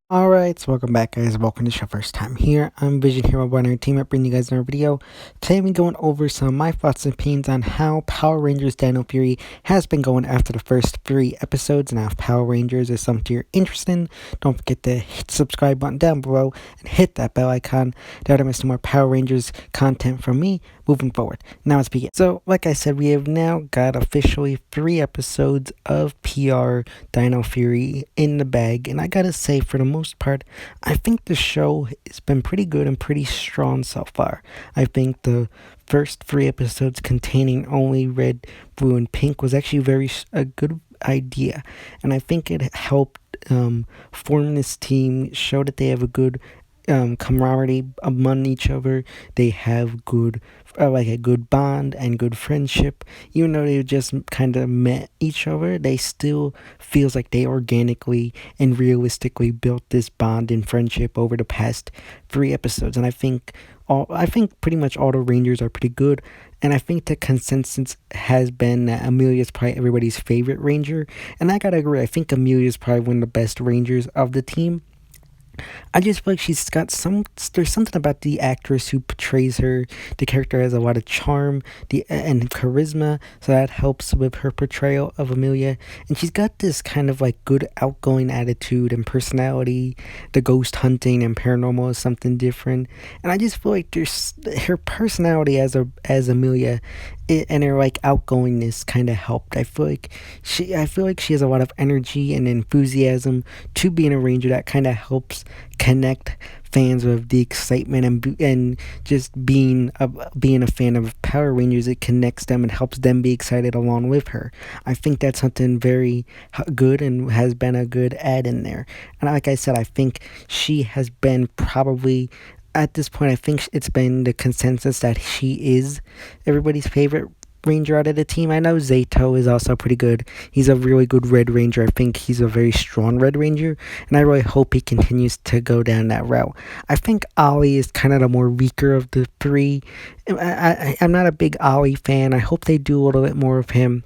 Alright, so welcome back guys, welcome to your first time here. I'm Vision Hero Runner Team up bringing you guys another video. Today I'm going over some of my thoughts and opinions on how Power Rangers Dino Fury has been going after the first 3 episodes. Now if Power Rangers is something you're interested in, don't forget to hit the subscribe button down below and hit that bell icon to miss more Power Rangers content from me moving forward. Now let's begin. So like I said, we have now got officially 3 episodes of PR Dino Fury in the bag, and I gotta say, for the most part, I think the show has been pretty good and pretty strong so far. I think the first 3 episodes containing only red, blue, and pink was actually a good idea, and I think it helped form this team, show that they have a good camaraderie among each other. They have good like a good bond and good friendship. Even though they just kind of met each other, they still feels like they organically and realistically built this bond and friendship over the past 3 episodes. And I think pretty much all the Rangers are pretty good. And I think the consensus has been that Amelia's probably everybody's favorite Ranger. And I gotta agree, I think Amelia's probably one of the best Rangers of the team. I just feel like there's something about the actress who portrays her. The character has a lot of charm and charisma, so that helps with her portrayal of Amelia. And she's got this kind of like good outgoing attitude and personality. The ghost hunting and paranormal is something different. And I just feel like there's her personality as Amelia and her like outgoingness kind of helped. I feel like she has a lot of energy and enthusiasm to being a ranger that kind of helps connect fans with the excitement and just being a fan of Power Rangers. It connects them and helps them be excited along with her. I think that's something very good and has been a good add in there. And like I said, I think she has been probably, at this point, I think it's been the consensus that she is everybody's favorite Ranger out of the team. I know Zato is also pretty good. He's a really good Red Ranger. I think he's a very strong Red Ranger, and I really hope he continues to go down that route. I think Ollie is kind of the more weaker of the 3. I'm not a big Ollie fan. I hope they do a little bit more of him.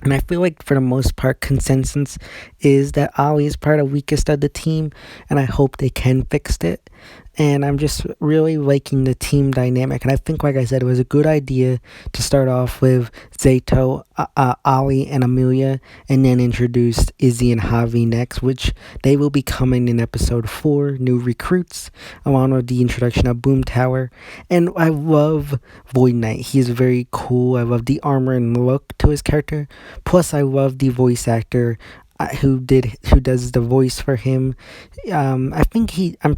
And I feel like for the most part, consensus is that Ollie is probably the weakest of the team, and I hope they can fix it. And I'm just really liking the team dynamic. And I think, like I said, it was a good idea to start off with Zato, Ollie, and Amelia, and then introduce Izzy and Javi next, which they will be coming in episode 4, new recruits, along with the introduction of Boom Tower. And I love Void Knight. He's very cool. I love the armor and look to his character. Plus, I love the voice actor who does the voice for him. I'm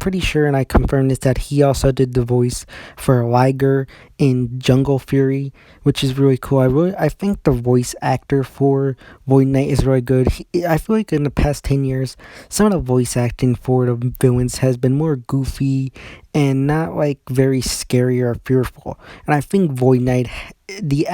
pretty sure, and I confirmed this, that he also did the voice for Liger in Jungle Fury, which is really cool. I think the voice actor for Void Knight is really good. I feel like in the past 10 years, some of the voice acting for the villains has been more goofy and not like very scary or fearful. And I think Void Knight, the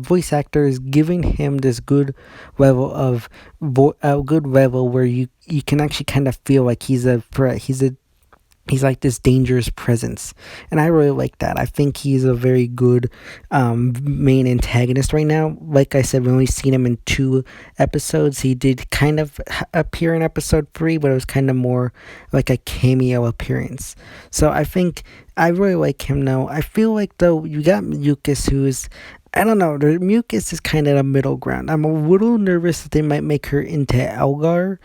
voice actor is giving him this good level of where you can actually kind of feel like he's a threat. He's like this dangerous presence, and I really like that. I think he's a very good main antagonist right now. Like I said, we only seen him in 2 episodes. He did kind of appear in episode 3, but it was kind of more like a cameo appearance. So I think I really like him now. I feel like, though, you got Mucus, who is, I don't know, the Mucus is kind of a middle ground. I'm a little nervous that they might make her into Elgar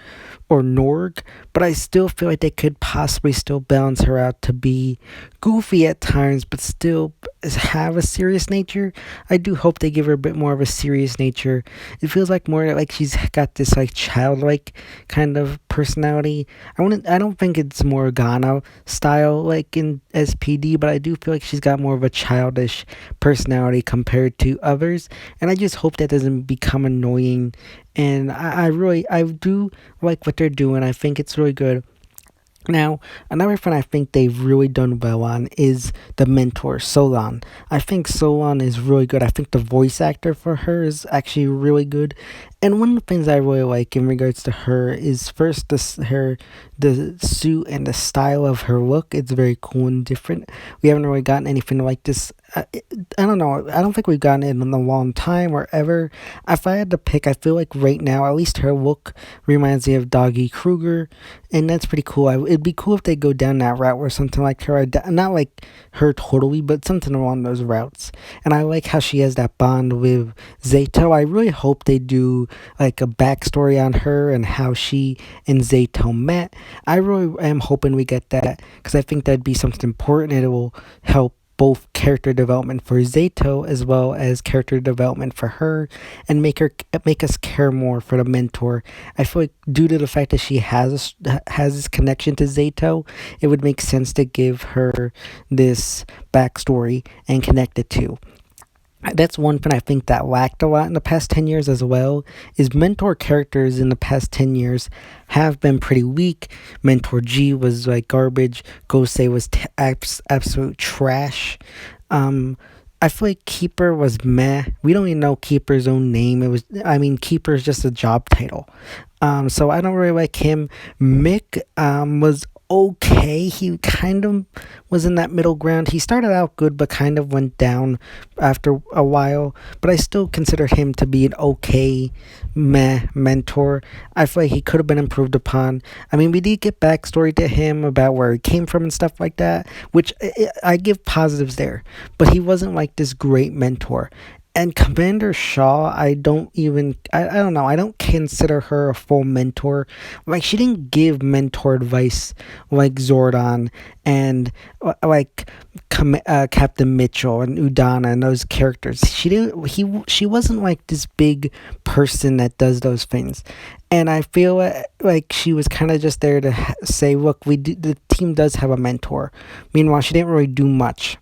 or Norg, but I still feel like they could possibly still balance her out to be goofy at times, but still have a serious nature. I do hope they give her a bit more of a serious nature. It feels like more like she's got this like childlike kind of personality. I don't think it's more Ghana style like in SPD, but I do feel like she's got more of a childish personality compared to others, and I just hope that doesn't become annoying. And I do like what they're doing. I think it's really good. Now, another thing I think they've really done well on is the mentor, Solon. I think Solon is really good. I think the voice actor for her is actually really good. And one of the things I really like in regards to her is first her the suit and the style of her look. It's very cool and different. We haven't really gotten anything like this. I don't know. I don't think we've gotten it in a long time or ever. If I had to pick, I feel like right now, at least her look reminds me of Doggy Kruger, and that's pretty cool. It'd be cool if they go down that route or something like her. Not like her totally, but something along those routes. And I like how she has that bond with Zato. I really hope they do like a backstory on her and how she and Zato met. I really am hoping we get that because I think that'd be something important. It will help both character development for Zato as well as character development for her, and make us care more for the mentor. I feel like due to the fact that she has this connection to Zato, it would make sense to give her this backstory and connect it to. That's one thing I think that lacked a lot in the past 10 years as well, is mentor characters in the past 10 years have been pretty weak. Mentor G was like garbage. Gosei was absolute trash. I feel like Keeper was meh. We don't even know Keeper's own name. Keeper is just a job title. So I don't really like him. Mick was okay. He kind of was in that middle ground. He started out good, but kind of went down after a while. But I still consider him to be an okay, meh mentor. I feel like he could have been improved upon. I mean, we did get backstory to him about where he came from and stuff like that, which I give positives there. But he wasn't like this great mentor. And Commander Shaw, I don't don't know, I don't consider her a full mentor. Like, she didn't give mentor advice like Zordon and like Captain Mitchell and Udana and those characters. She wasn't like this big person that does those things. And I feel like she was kind of just there to say, look, the team does have a mentor. Meanwhile, she didn't really do much.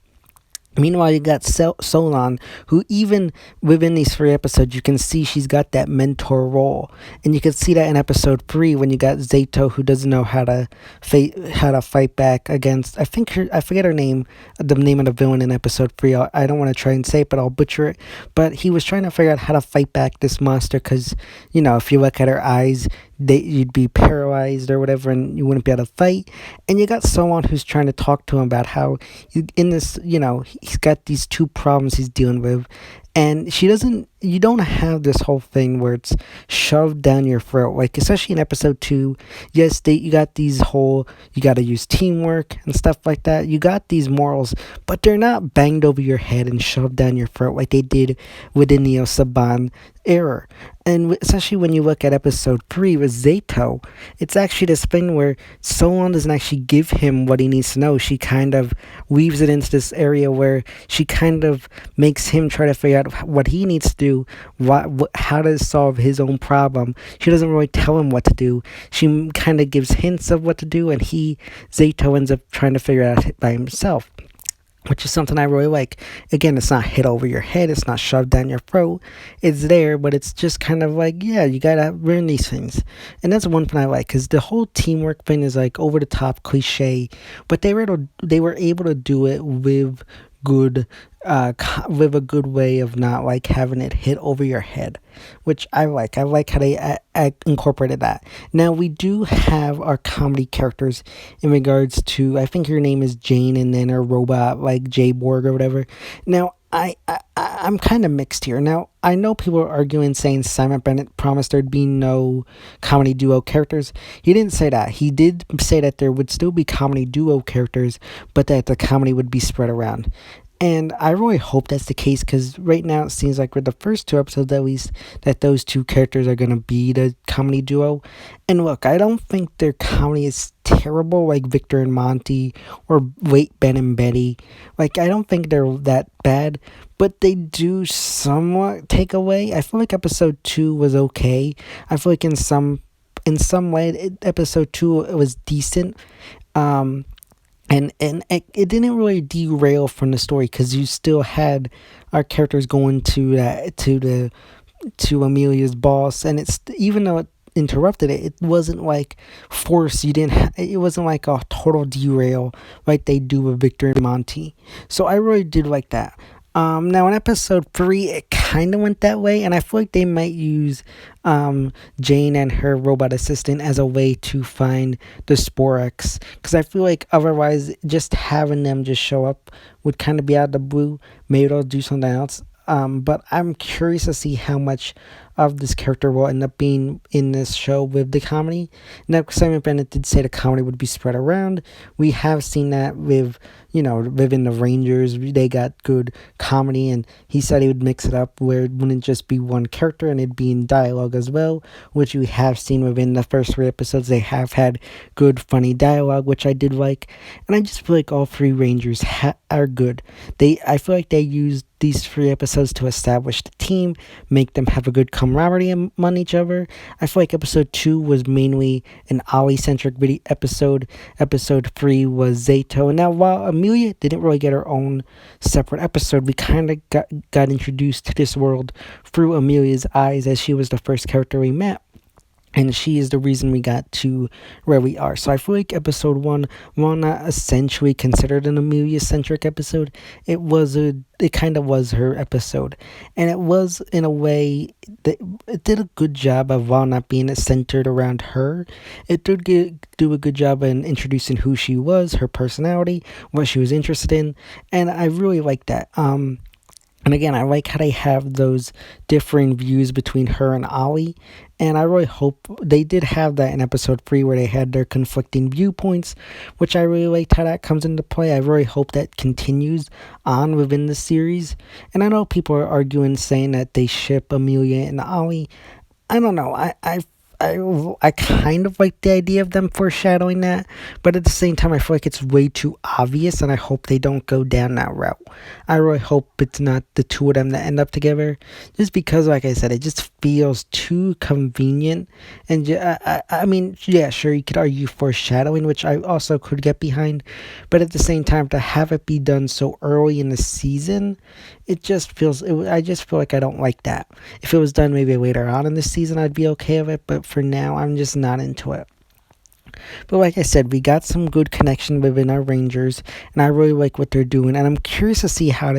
Meanwhile, you got Solon, who even within these 3 episodes, you can see she's got that mentor role, and you can see that in episode 3 when you got Zato, who doesn't know how to fight back against. I forget her name, the name of the villain in episode 3. I don't want to try and say it, but I'll butcher it. But he was trying to figure out how to fight back this monster, because if you look at her eyes, you'd be paralyzed or whatever, and you wouldn't be able to fight. And you got someone who's trying to talk to him about how in this, he's got these 2 problems he's dealing with, and you don't have this whole thing where it's shoved down your throat, like especially in episode 2. Yes, you got these you got to use teamwork and stuff like that. You got these morals, but they're not banged over your head and shoved down your throat like they did within the Saban era. And especially when you look at episode 3 with Zato, it's actually this thing where Solon doesn't actually give him what he needs to know. She kind of weaves it into this area where she kind of makes him try to figure out what he needs to do, how to solve his own problem. She doesn't really tell him what to do. She kind of gives hints of what to do, and Zato ends up trying to figure it out by himself, which is something I really like. Again, it's not hit over your head, it's not shoved down your throat. It's there, but it's just kind of like, yeah, you gotta learn these things. And that's one thing I like, because the whole teamwork thing is like over the top cliche, but they were able to do it with with a good way of not like having it hit over your head, which I like. I like how they incorporated that. Now we do have our comedy characters in regards to, I think her name is Jane, and then her robot like Jay Borg or whatever. Now I'm kind of mixed here. Now I know people are arguing saying Simon Bennett promised there'd be no comedy duo characters. He didn't say that. He did say that there would still be comedy duo characters, but that the comedy would be spread around. And I really hope that's the case, because right now it seems like with the first 2 episodes at least, that those 2 characters are going to be the comedy duo. And look, I don't think their comedy is terrible like Victor and Monty or Wait, Ben and Betty. Like, I don't think they're that bad, but they do somewhat take away. I feel like episode 2 was okay. I feel like in some way, episode 2 it was decent. And it didn't really derail from the story, because you still had our characters going to Amelia's boss, and it's, even though it interrupted it, it wasn't like forced. It wasn't like a total derail like they do with Victor and Monty. So I really did like that. Now in episode 3, it kind of went that way, and I feel like they might use Jane and her robot assistant as a way to find the Sporex, because I feel like otherwise, just having them just show up would kind of be out of the blue. Maybe they'll do something else. But I'm curious to see how much of this character will end up being in this show with the comedy. Now, Simon Bennett did say the comedy would be spread around. We have seen that with, within the Rangers, they got good comedy, and he said he would mix it up where it wouldn't just be one character and it'd be in dialogue as well, which we have seen within the first 3 episodes. They have had good, funny dialogue, which I did like, and I just feel like all 3 Rangers are good. I feel like they used these 3 episodes to establish the team, make them have a good camaraderie among each other. I feel like episode 2 was mainly an Ollie centric episode. Episode 3 was Zato. And now, while Amelia didn't really get her own separate episode, we kind of got introduced to this world through Amelia's eyes, as she was the first character we met. And she is the reason we got to where we are. So I feel like episode 1, while not essentially considered an Amelia-centric episode, it kind of was her episode. And it was, in a way, that it did a good job of, while not being centered around her, it did do a good job in introducing who she was, her personality, what she was interested in. And I really like that. And again, I like how they have those differing views between her and Ollie. And I really hope they did have that in episode 3 where they had their conflicting viewpoints, which I really liked how that comes into play. I really hope that continues on within the series. And I know people are arguing, saying that they ship Amelia and Ollie. I don't know. I kind of like the idea of them foreshadowing that, but at the same time, I feel like it's way too obvious, and I hope they don't go down that route. I really hope it's not the two of them that end up together, just because, like I said, it just feels too convenient. And I mean, yeah, sure, you could argue foreshadowing, which I also could get behind, but at the same time, to have it be done so early in the season, it just feels. I just feel like I don't like that. If it was done maybe later on in the season, I'd be okay with it, but for now, I'm just not into it. But like I said, we got some good connection within our Rangers, and I really like what they're doing. And I'm curious to see how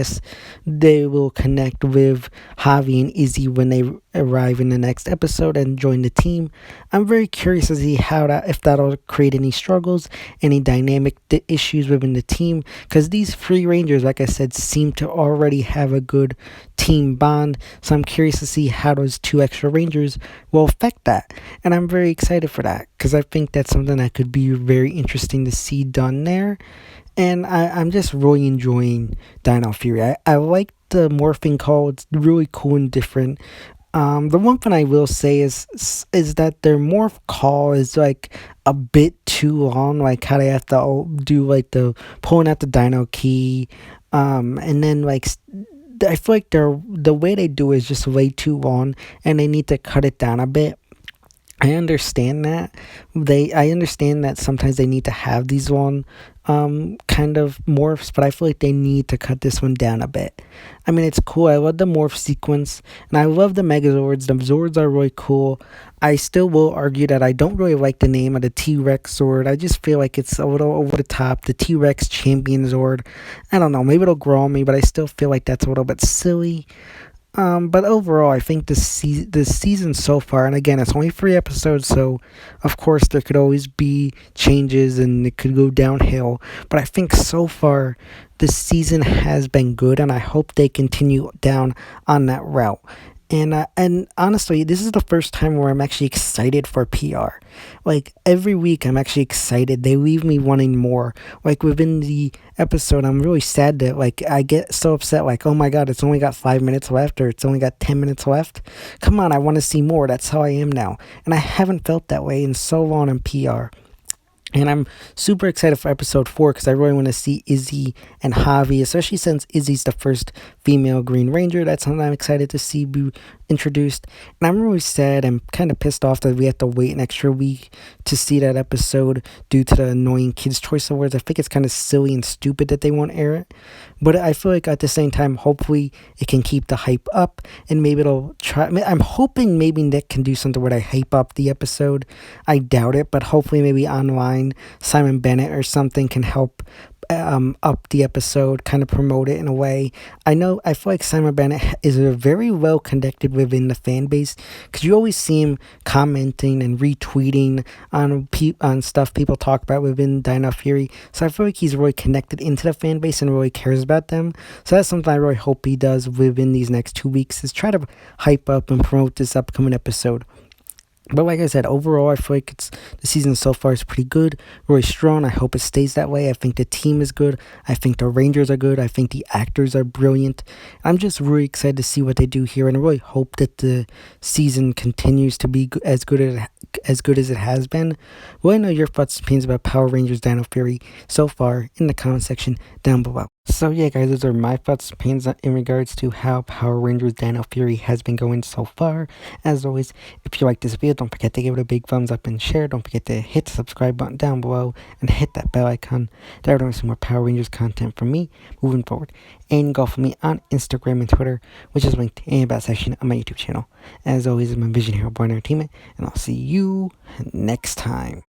they will connect with Javi and Izzy when they arrive in the next episode and join the team. I'm very curious to see if that'll create any struggles, any dynamic issues within the team, because these 3 Rangers, like I said, seem to already have a good team bond. So I'm curious to see how those 2 extra Rangers will affect that, and I'm very excited for that because I think that's something that could be very interesting to see done there. And I'm just really enjoying Dino Fury. I like the morphing call. It's really cool and different. The one thing I will say is that their morph call is like a bit too long. Like how they have to do like the pulling out the Dino key, and then like I feel like the way they do it is just way too long, and they need to cut it down a bit. I understand that. I understand that sometimes they need to have these long kind of morphs, but I feel like they need to cut this one down a bit. I mean, it's cool. I love the morph sequence, and I love the megazords. The zords are really cool. I still will argue that I don't really like the name of the T-Rex Zord. I just feel like it's a little over the top. The T-Rex Champion Zord. I don't know. Maybe it'll grow on me, but I still feel like that's a little bit silly. But overall, I think the season so far, and again, it's only 3 episodes, so of course there could always be changes and it could go downhill. But I think so far, the season has been good, and I hope they continue down on that route. And honestly, this is the first time where I'm actually excited for PR. Like every week, I'm actually excited. They leave me wanting more. Like within the episode, I'm really sad that like I get so upset. Like, oh my god, it's only got 5 minutes left, or it's only got 10 minutes left. Come on, I want to see more. That's how I am now, and I haven't felt that way in so long in PR. And I'm super excited for episode 4 because I really want to see Izzy and Javi, especially since Izzy's the first female Green Ranger. That's something I'm excited to see be introduced. And I'm really sad and kind of pissed off that we have to wait an extra week to see that episode due to the annoying Kids' Choice Awards. I think it's kind of silly and stupid that they won't air it. But I feel like at the same time, hopefully it can keep the hype up, and maybe it'll try. I'm hoping maybe Nick can do something where they hype up the episode. I doubt it, but hopefully maybe online Simon Bennett or something can help up the episode, kind of promote it in a way. I feel like Simon Bennett is very well connected within the fan base because you always see him commenting and retweeting on stuff people talk about within Dino Fury. So I feel like he's really connected into the fan base and really cares about them. So that's something I really hope he does within these next 2 weeks, is try to hype up and promote this upcoming episode. But like I said, overall, I feel like the season so far is pretty good, really strong. I hope it stays that way. I think the team is good. I think the Rangers are good. I think the actors are brilliant. I'm just really excited to see what they do here, and I really hope that the season continues to be as good as it has been. Let me know your thoughts and opinions about Power Rangers Dino Fury so far in the comment section down below. So yeah, guys, those are my thoughts and opinions in regards to how Power Rangers Dino Fury has been going so far. As always, if you like this video, don't forget to give it a big thumbs up and share. Don't forget to hit the subscribe button down below and hit that bell icon. There will be some more Power Rangers content from me moving forward. And you can follow me on Instagram and Twitter, which is linked in the about section of my YouTube channel. As always, I'm a Vision Hero Born Entertainment, and I'll see you next time.